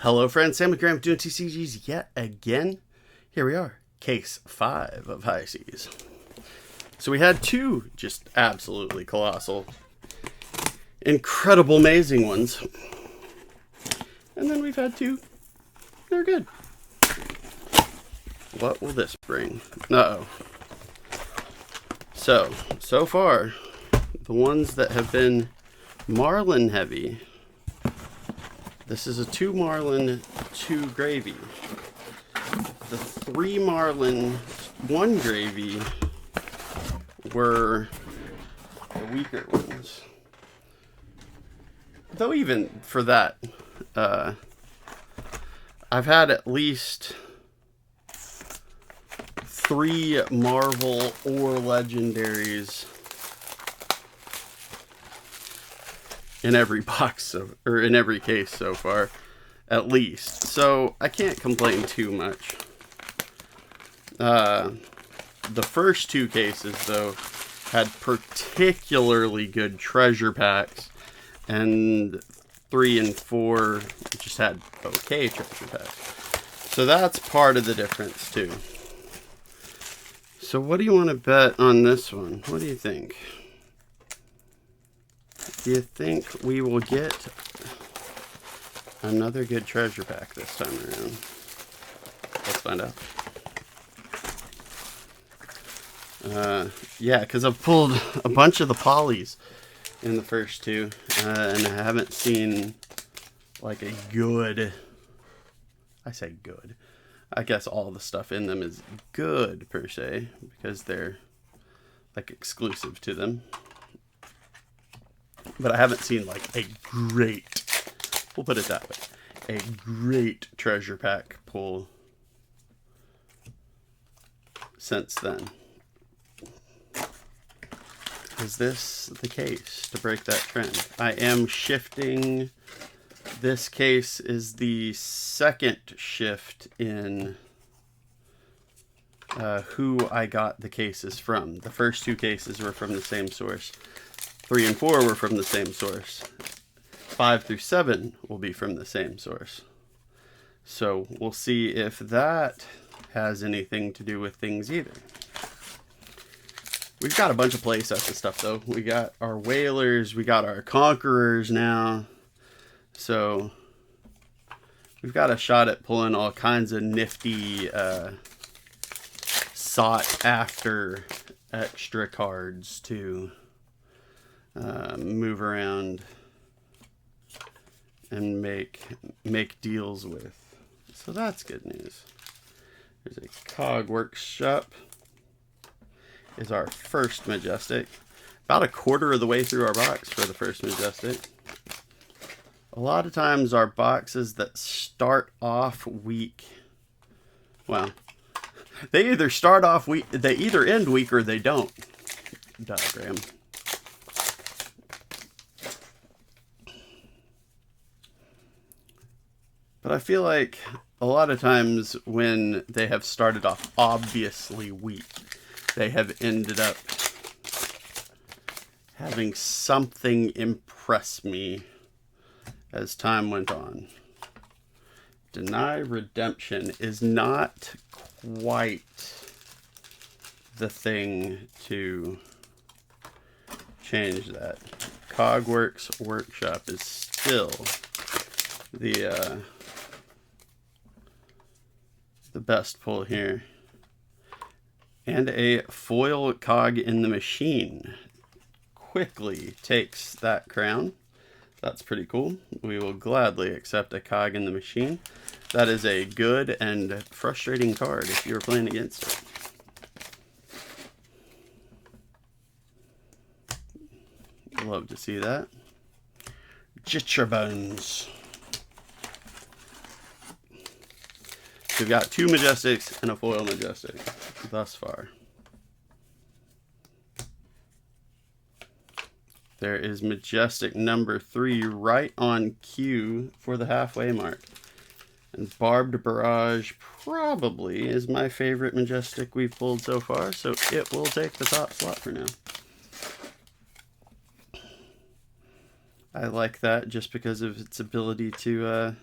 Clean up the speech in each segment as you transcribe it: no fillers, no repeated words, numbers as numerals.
Hello friends, Sam and Graham doing TCGs yet again. Here we are, case 5 of High Seas. So we had two just absolutely colossal, incredible, amazing ones. And then we've had two, they're good. What will this bring? Uh-oh. So far, the ones that have been Marlin heavy. This is a 2 Marlin, 2 gravy. The 3 Marlin, 1 gravy were the weaker ones. Though even for that, I've had at least 3 Marvel or Legendaries in every box, or in every case so far, at least. So I can't complain too much. The first 2 cases, though, had particularly good treasure packs, and 3 and 4 just had okay treasure packs. So that's part of the difference, too. So what do you want to bet on this one? What do you think? Do you think we will get another good treasure pack this time around? Let's find out. Yeah, because I've pulled a bunch of the polys in the first 2, and I haven't seen like a good, I say good, I guess all the stuff in them is good per se, because they're like exclusive to them. But I haven't seen like a great, we'll put it that way, a great treasure pack pull since then. Is this the case to break that trend? I am shifting. This case is the second shift in who I got the cases from. The first 2 cases were from the same source. 3 and 4 were from the same source. 5 through 7 will be from the same source. So we'll see if that has anything to do with things either. We've got a bunch of play sets and stuff, though. We got our whalers, we got our conquerors now. So we've got a shot at pulling all kinds of nifty, sought after extra cards to move around and make deals with. So that's good news. There's a Cog Workshop. Is our first Majestic. About a quarter of the way through our box for the first Majestic. A lot of times our boxes that start off weak, well, they either start off weak, they either end weak or they don't. Diagram. But I feel like a lot of times when they have started off obviously weak, they have ended up having something impress me as time went on. Deny Redemption is not quite the thing to change that. Cogworks Workshop is still the best pull here. And a foil Cog in the Machine quickly takes that crown. That's pretty cool. We will gladly accept a Cog in the Machine. That is a good and frustrating card if you're playing against it. Love to see that. Jitterbones. So we've got 2 Majestics and a foil Majestic thus far. There is Majestic number 3 right on cue for the halfway mark. And Barbed Barrage probably is my favorite Majestic we've pulled so far, so it will take the top slot for now. I like that just because of its ability to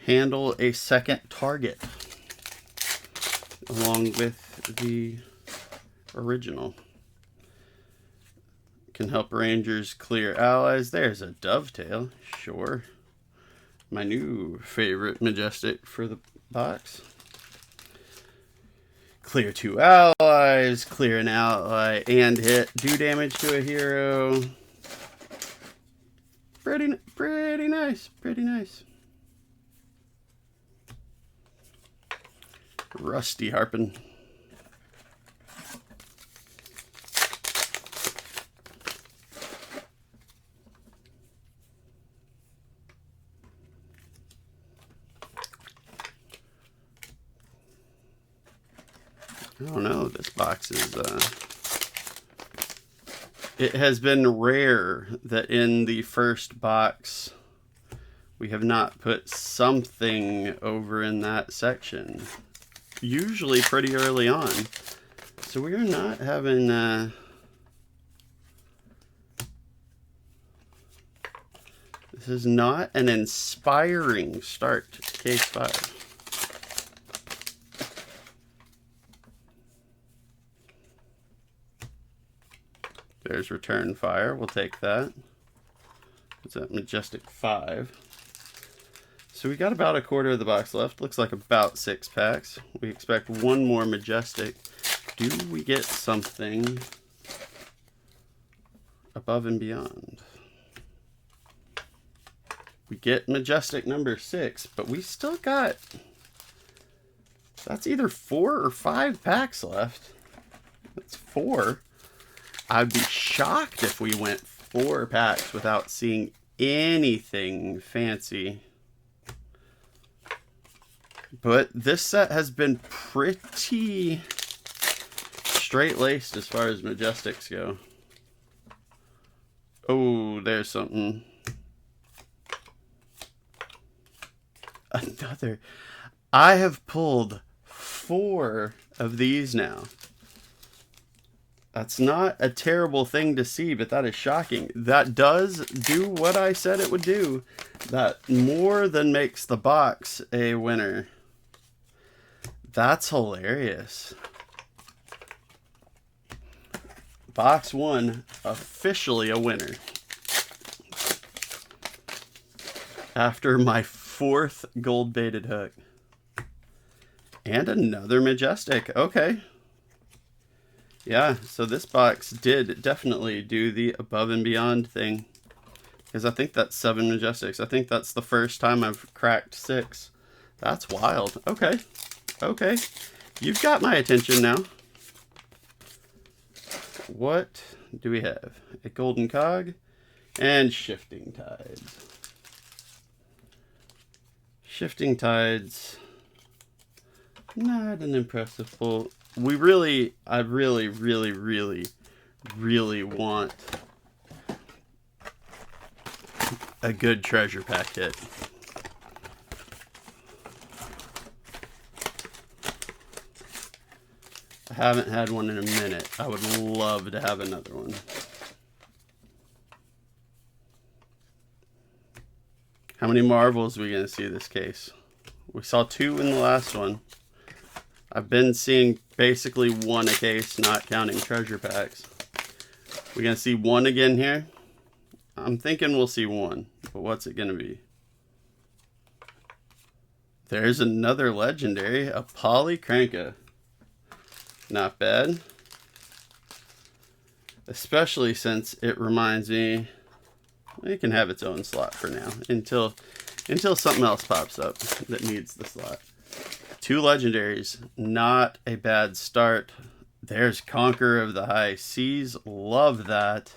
handle a second target along with the original. Can help Rangers clear allies. There's a dovetail, sure. My new favorite majestic for the box. Clear 2 allies, clear an ally and hit, do damage to a hero. Pretty nice, pretty nice. Rusty Harpin. I don't know, this box is, it has been rare that in the first box we have not put something over in that section. Usually pretty early on. So we're not having, this is not an inspiring start to Case 5. There's Return Fire. We'll take that. It's that Majestic 5. So we got about a quarter of the box left. Looks like about 6 packs. We expect one more Majestic. Do we get something above and beyond? We get Majestic number 6, but we still got... That's either 4 or 5 packs left. That's 4. I'd be shocked if we went 4 packs without seeing anything fancy. But this set has been pretty straight-laced as far as Majestics go. Oh, there's something. Another. I have pulled 4 of these now. That's not a terrible thing to see, but that is shocking. That does do what I said it would do. That more than makes the box a winner. That's hilarious. Box 1, officially a winner. After my 4th gold baited hook. And another Majestic. Okay. Yeah, so this box did definitely do the above and beyond thing. Because I think that's 7 Majestics. I think that's the first time I've cracked 6. That's wild. Okay. Okay. You've got my attention now. What do we have? A Golden Cog and Shifting Tides. Shifting Tides. Not an impressive pull. I really want a good treasure pack hit. I haven't had one in a minute. I would love to have another one. How many Marvels are we going to see this case? We saw 2 in the last one. I've been seeing basically 1 a case, not counting treasure packs. We're going to see 1 again here. I'm thinking we'll see 1, but what's it going to be? There's another legendary, a Polycranka. Not bad. Especially since it reminds me, it can have its own slot for now until something else pops up that needs the slot. 2 legendaries, not a bad start. There's Conqueror of the High Seas. Love that.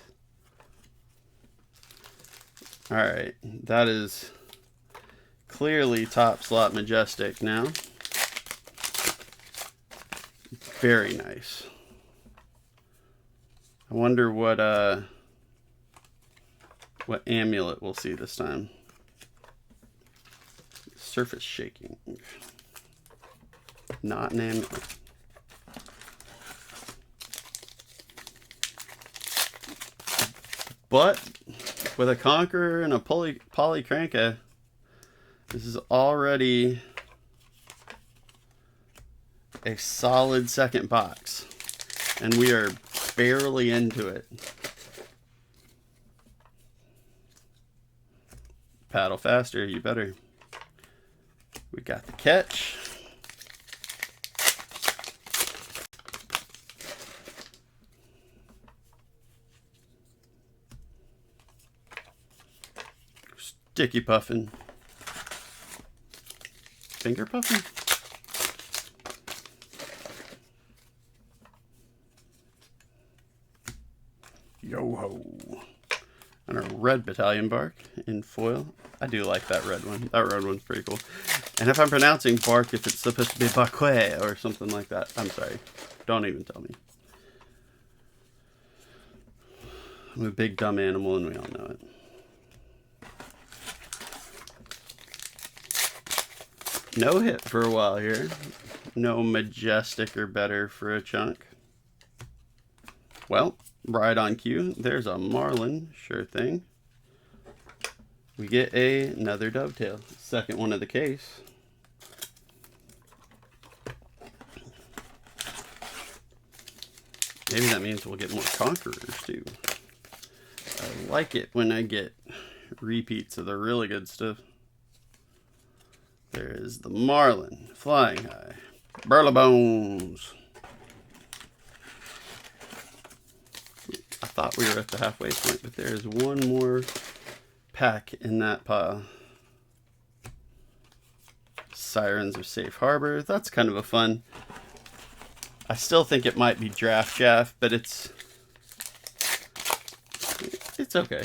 Alright, that is clearly top slot Majestic now. Very nice. I wonder what amulet we'll see this time. Surface shaking. Not an amulet. But with a Conqueror and a Polycranka, This is already a solid second box, and we are barely into it. Paddle faster, you better. We got the catch. Sticky puffin. Finger puffin? Yo-ho. And a red battalion bark in foil. I do like that red one. That red one's pretty cool. And if I'm pronouncing bark, if it's supposed to be barque or something like that, I'm sorry. Don't even tell me. I'm a big dumb animal and we all know it. No hit for a while here. No majestic or better for a chunk. Well, right on cue. There's a marlin. Sure thing. We get another dovetail. Second one of the case. Maybe that means we'll get more conquerors too. I like it when I get repeats of the really good stuff. There is the marlin, flying high, burla bones. I thought we were at the halfway point, but there is one more pack in that pile. Sirens of Safe Harbor. That's kind of a fun. I still think it might be Draft Chaff, but it's okay.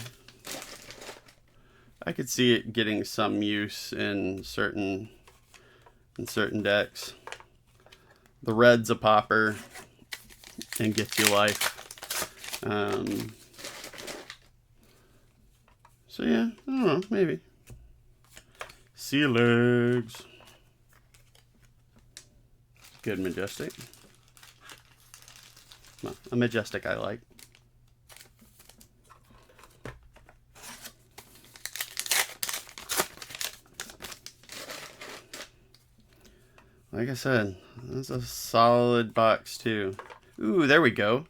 I could see it getting some use in certain decks. The red's a popper and gets you life. So yeah, I don't know, maybe. Sea legs. Good majestic. Well, a majestic I like. Like I said, that's a solid box too. Ooh, there we go.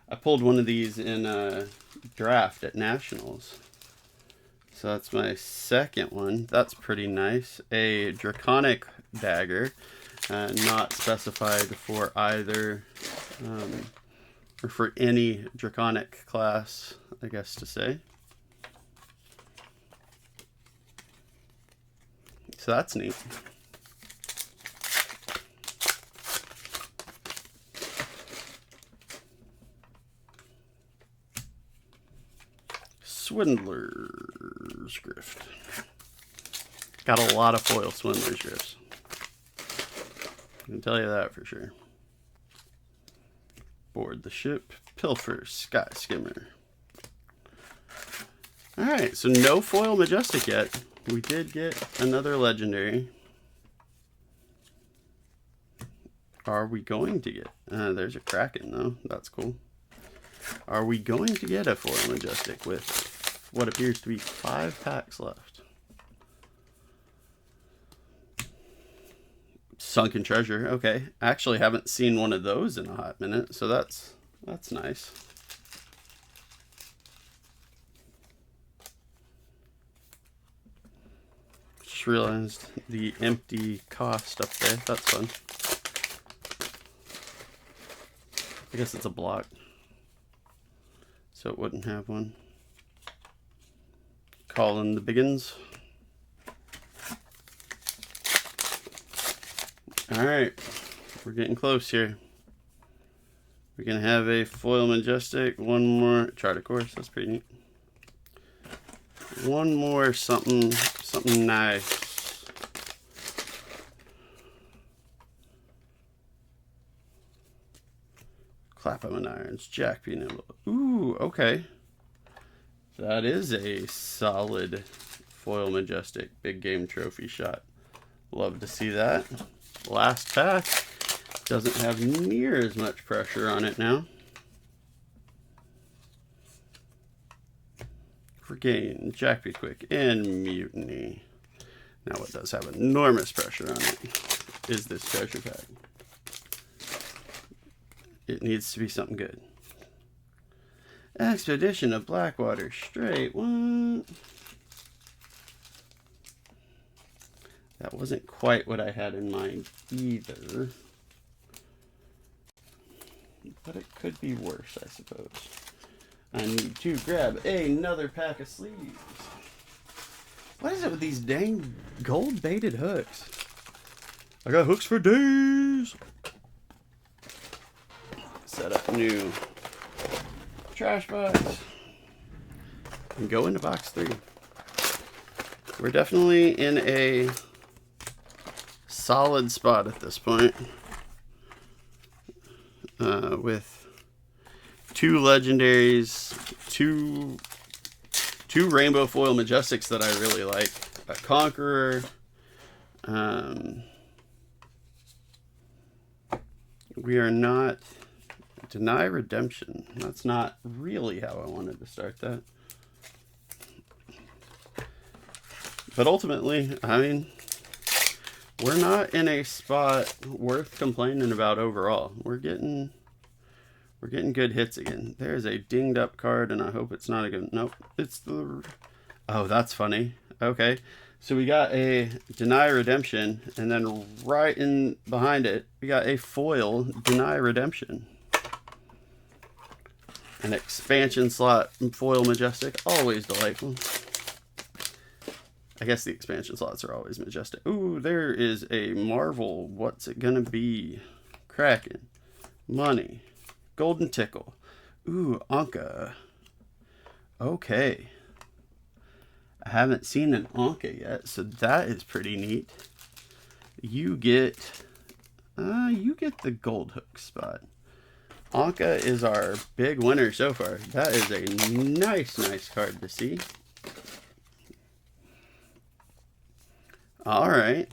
I pulled one of these in a draft at Nationals. So that's my second one. That's pretty nice. A draconic dagger, not specified for either, or for any draconic class, I guess to say. So that's neat. Swindler's Grift. Got a lot of foil Swindler's Grifts. I can tell you that for sure. Board the ship. Pilfer. Sky Skimmer. Alright, so no foil majestic yet. We did get another legendary. Are we going to get... there's a Kraken though. That's cool. Are we going to get a foil majestic with what appears to be 5 packs left? Sunken Treasure. Okay. Actually haven't seen one of those in a hot minute, so that's nice. Just realized the empty cost up there. That's fun. I guess it's a block, so it wouldn't have one. Calling the biggins. Alright, we're getting close here. We're going to have a foil majestic, one more chart of course, that's pretty neat. One more something nice. Clapham Irons, Jack P. Nimble. Ooh, okay. That is a solid foil majestic big game trophy shot. Love to see that. Last pack doesn't have near as much pressure on it now. Regain, Jack P. Quick, and Mutiny. Now what does have enormous pressure on it is this treasure pack. It needs to be something good. Expedition of Blackwater Strait. What? That wasn't quite what I had in mind either. But it could be worse, I suppose. I need to grab another pack of sleeves. What is it with these dang gold baited hooks? I got hooks for days. Set up new trash box and go into box 3. We're definitely in a solid spot at this point, with 2 legendaries, two rainbow foil majestics that I really like, a Conqueror, we are not deny redemption. That's not really how I wanted to start that, but ultimately, I mean, we're not in a spot worth complaining about overall. We're getting good hits again. There's a dinged up card, and I hope it's not a good... Nope, it's the... Oh, that's funny. Okay, so we got a deny redemption, and then right in behind it, we got a foil deny redemption. An expansion slot foil majestic, always delightful. I guess the expansion slots are always majestic. Ooh, there is a Marvel. What's it gonna be? Kraken. Money. Golden Tickle. Ooh, Anka. Okay. I haven't seen an Anka yet, so that is pretty neat. You get the gold hook spot. Anka is our big winner so far. That is a nice card to see. All right.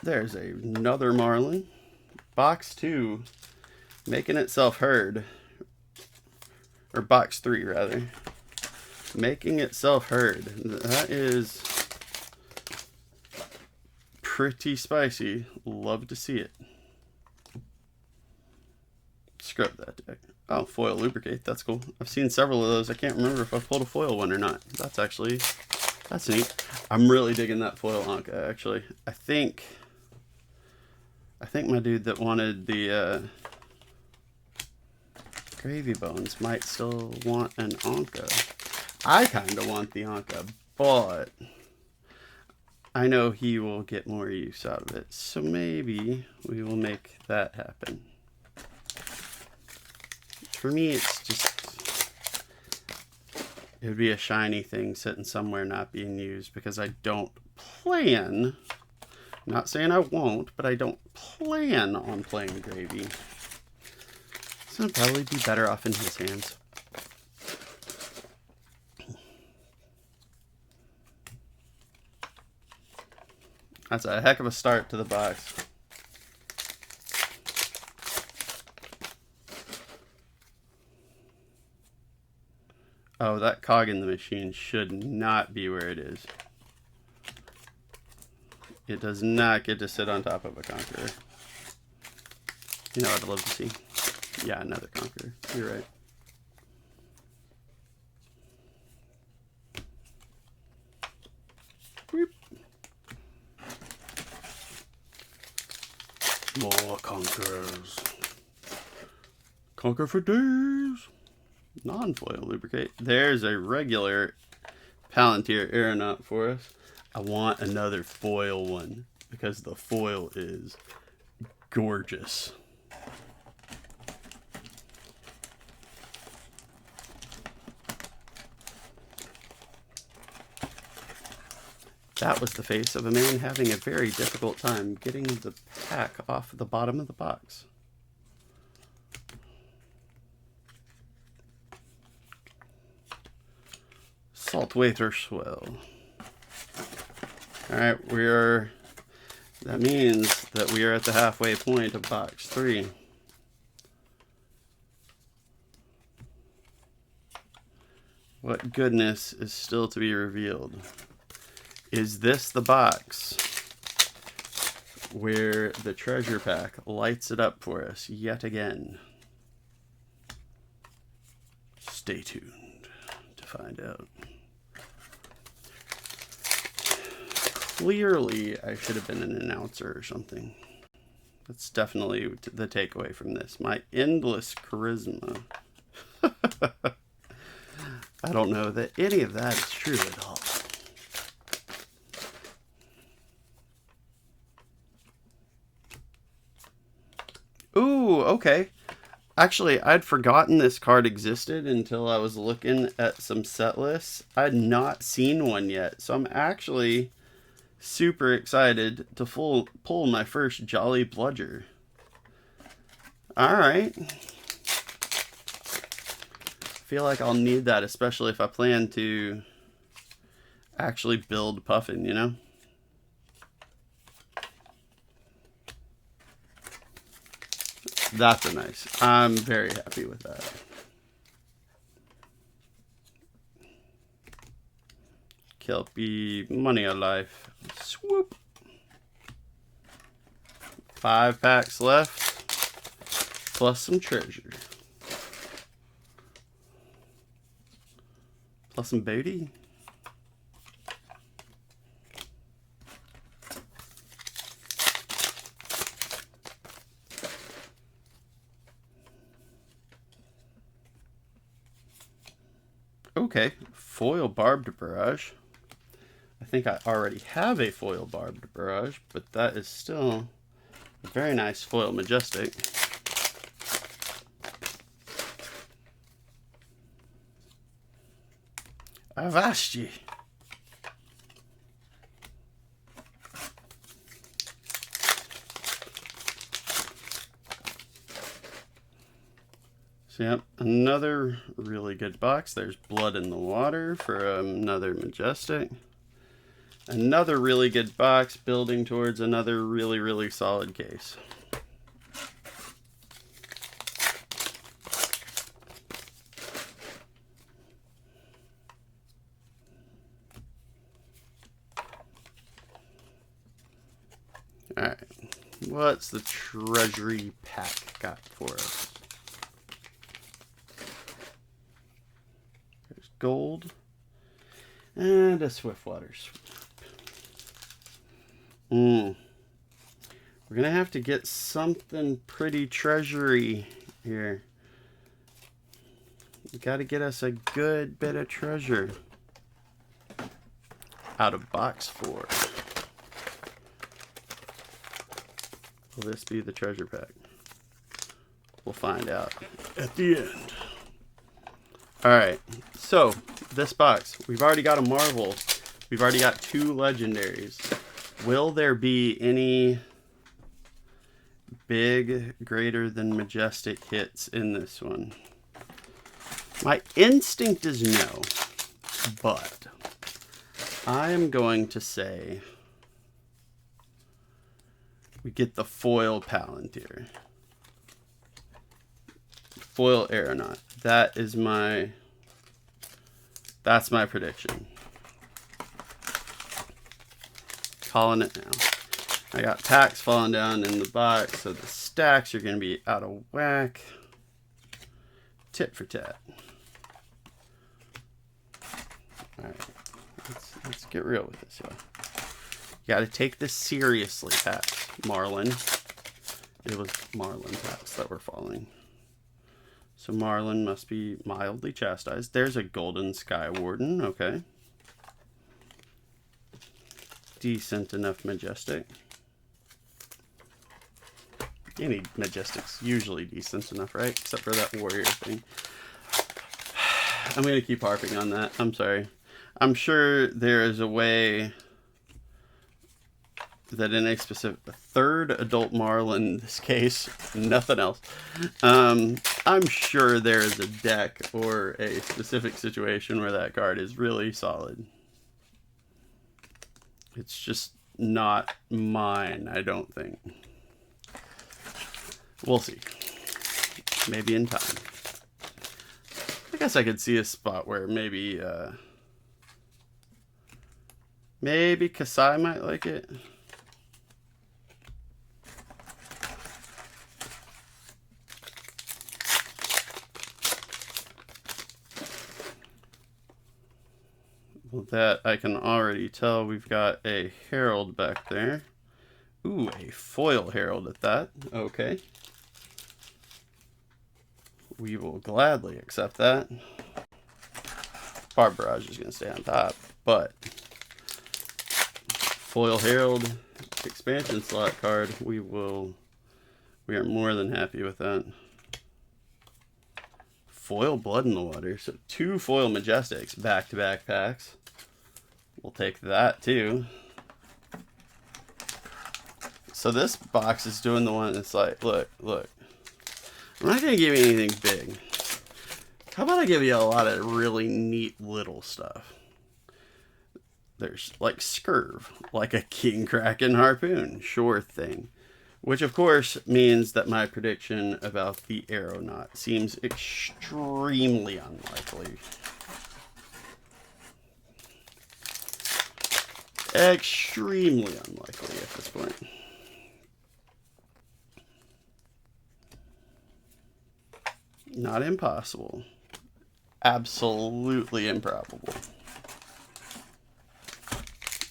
There's another Marlin. Box 2 making itself heard. Or box 3, rather. Making itself heard. That is pretty spicy. Love to see it. Scrub that deck. Oh, foil lubricate. That's cool. I've seen several of those. I can't remember if I pulled a foil one or not. That's neat. I'm really digging that foil Anka, actually. I think my dude that wanted the gravy bones might still want an Anka. I kind of want the Anka, but I know he will get more use out of it. So maybe we will make that happen. For me, it's just, it would be a shiny thing sitting somewhere not being used, because I don't plan, not saying I won't, but I don't plan on playing gravy. So it'd probably be better off in his hands. That's a heck of a start to the box. Oh, that cog in the machine should not be where it is. It does not get to sit on top of a Conqueror. You know what I'd love to see? Yeah, another Conqueror. You're right. Boop. More Conquerors. Conquer for days. Non-foil lubricate. There's a regular Palantir Aeronaut for us. I want another foil one because the foil is gorgeous. That was the face of a man having a very difficult time getting the pack off the bottom of the box. Saltwater Swell. Alright, that means that we are at the halfway point of box 3. What goodness is still to be revealed? Is this the box where the treasure pack lights it up for us yet again? Stay tuned to find out. Clearly, I should have been an announcer or something. That's definitely the takeaway from this. My endless charisma. I don't know that any of that is true at all. Ooh, okay. Actually, I'd forgotten this card existed until I was looking at some set lists. I'd not seen one yet, so I'm actually super excited to pull my first Jolly Bludger. Alright. Feel like I'll need that, especially if I plan to actually build Puffin, you know? That's a nice. I'm very happy with that. Kelpie, money of life. Swoop. 5 packs left, plus some treasure. Plus some booty. Okay, foil barbed barrage. I think I already have a foil barbed barrage, but that is still a very nice foil majestic. Avasti. So yep, another really good box. There's Blood in the Water for another majestic. Another really good box building towards another really, really solid case. Alright, what's the treasury pack got for us? There's gold and a Swiftwater Sweep. We're gonna have to get something pretty treasury here. We gotta get us a good bit of treasure out of box 4. Will this be the treasure pack? We'll find out at the end. Alright, so this box, we've already got a Marvel. We've already got 2 legendaries. Will there be any big, greater than majestic hits in this one? My instinct is no, but I am going to say we get the foil Palantir. Foil Aeronaut. That's my prediction. Calling it now. I got packs falling down in the box, so the stacks are going to be out of whack. Tit for tat. Alright, let's get real with this, y'all. You got to take this seriously, packs. Marlin. It was Marlin packs that were falling. So Marlin must be mildly chastised. There's a Golden Sky Warden, okay. Decent enough majestic. Any majestic's usually decent enough, right? Except for that warrior thing. I'm going to keep harping on that. I'm sorry. I'm sure there is a way that in a specific third adult Marlin in this case, nothing else. I'm sure there is a deck or a specific situation where that card is really solid. It's just not mine, I don't think. We'll see. Maybe in time. guess I could see a spot where maybe maybe Kasai might like it. Well, that I can already tell. We've got a Herald back there. Ooh, a foil Herald at that. Okay. We will gladly accept that. Bar Barrage is going to stay on top, but foil Herald expansion slot card, we are more than happy with that. Foil Blood in the Water, so 2 foil Majestics back-to-back packs. We'll take that too. So this box is doing the one that's like, look. I'm not going to give you anything big. How about I give you a lot of really neat little stuff? There's like Scurv, like a King Kraken Harpoon, sure thing. Which of course means that my prediction about the Aeronaut seems extremely unlikely. Extremely unlikely at this point. Not impossible. Absolutely improbable.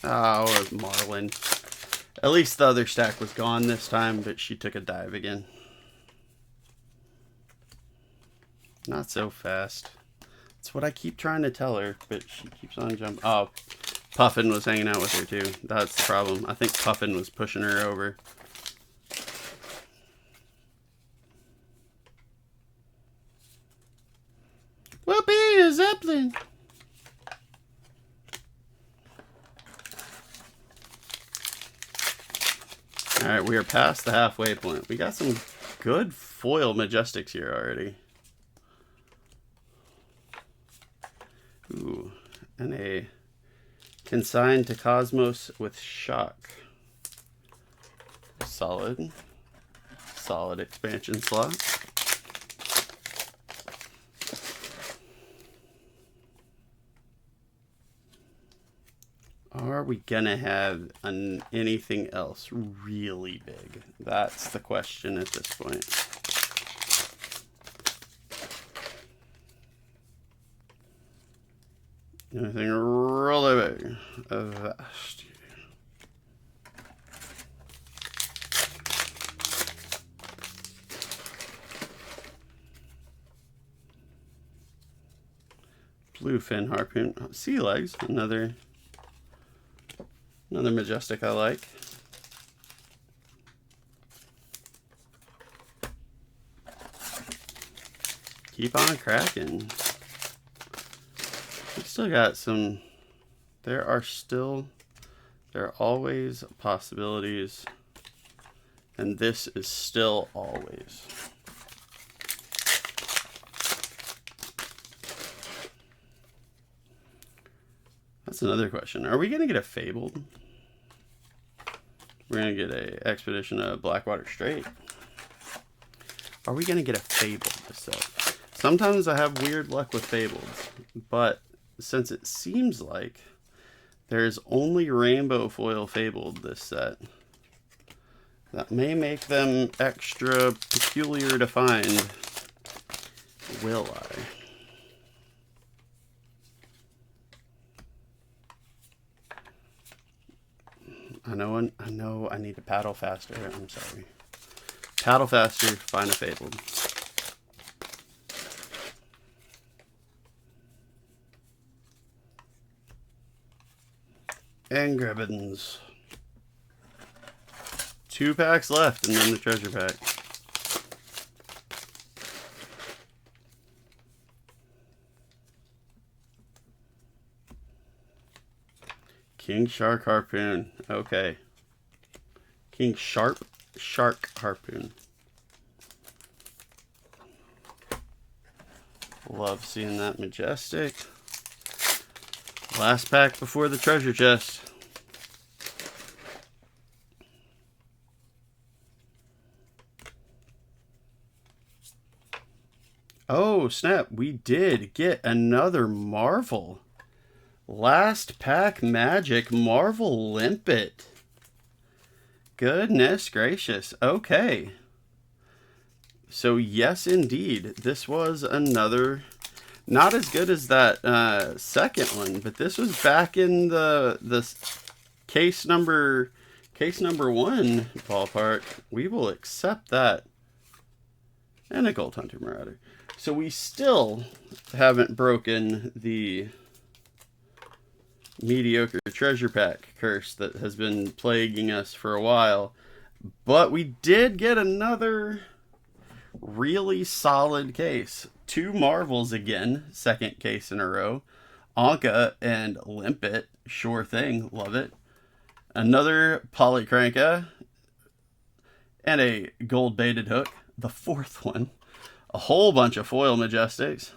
Oh, it was Marlin. At least the other stack was gone this time, but she took a dive again. Not so fast. That's what I keep trying to tell her, but she keeps on jumping. Oh, Puffin was hanging out with her too. That's the problem. I think Puffin was pushing her over. Whoopee, a Zeppelin! Alright, we are past the halfway point. We got some good foil Majestics here already. Ooh, and a Consigned to Cosmos with Shock. Solid. Solid expansion slot. Are we gonna have anything else really big? That's the question at this point. Anything really big? Vast. Bluefin Harpoon. Sea Legs, another Majestic I like. Keep on cracking. We still got some. There are always possibilities, and this is still always. That's another question. Are we going to get a Fabled? We're going to get a Expedition of Blackwater Strait. Are we going to get a Fabled this set? Sometimes I have weird luck with Fableds, but since it seems like there's only Rainbow Foil Fabled this set, that may make them extra peculiar to find. Will I? I know I need to paddle faster. I'm sorry. Paddle faster, find a Fabled. And Gribbons. 2 packs left and then the treasure pack. King Shark Harpoon. Okay. King Shark Harpoon. Love seeing that Majestic. Last pack before the treasure chest. Oh, Oh, snap. We did get another Marvel. Last pack magic Marvel Limpet. Goodness gracious. Okay. So, yes, indeed. This was another... Not as good as that second one, but this was back in the case number 1 ballpark. We will accept that. And a Gold Hunter Marauder. So we still haven't broken the mediocre treasure pack curse that has been plaguing us for a while. But we did get another really solid case. 2 Marvels again, second case in a row. Anka and Limpet, sure thing, love it. Another Polycranka and a gold baited hook, the 4th one. A whole bunch of foil Majestics.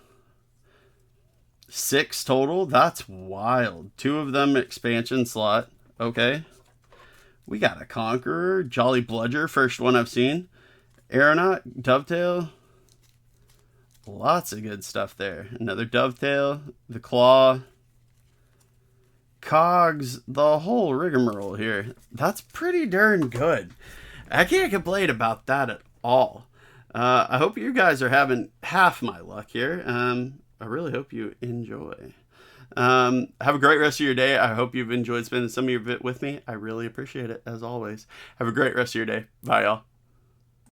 6 total, that's wild. 2 of them expansion slot, okay. We got a Conqueror, Jolly Bludger, first one I've seen. Aeronaut, Dovetail. Lots of good stuff there. Another Dovetail, the Claw, Cogs, the whole rigmarole here. That's pretty darn good. I can't complain about that at all. I hope you guys are having half my luck here. I really hope you enjoy. Have a great rest of your day. I hope you've enjoyed spending some of your bit with me. I really appreciate it, as always. Have a great rest of your day. Bye, y'all.